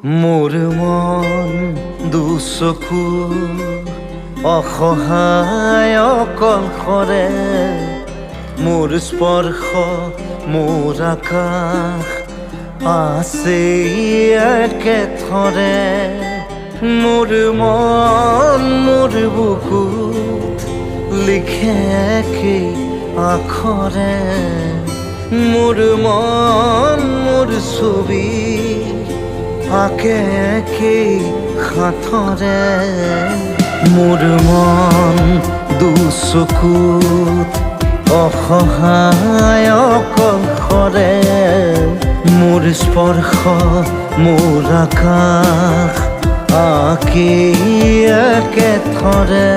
মোৰ মন দুচকু অসহায় অকলশৰে, মোৰ স্পৰ্শ মোৰ আকাশ আছে একেথৰে। মোৰ মন মোৰ বুকুত লিখে একে আখৰে, মোৰ মন মোৰ ছবি আঁকে একে হাতৰে। মোৰ মন দুচকুত অসহায় অকলশৰে, মোৰ স্পৰ্শ মোৰ আকাশ আঁকি একেথৰে।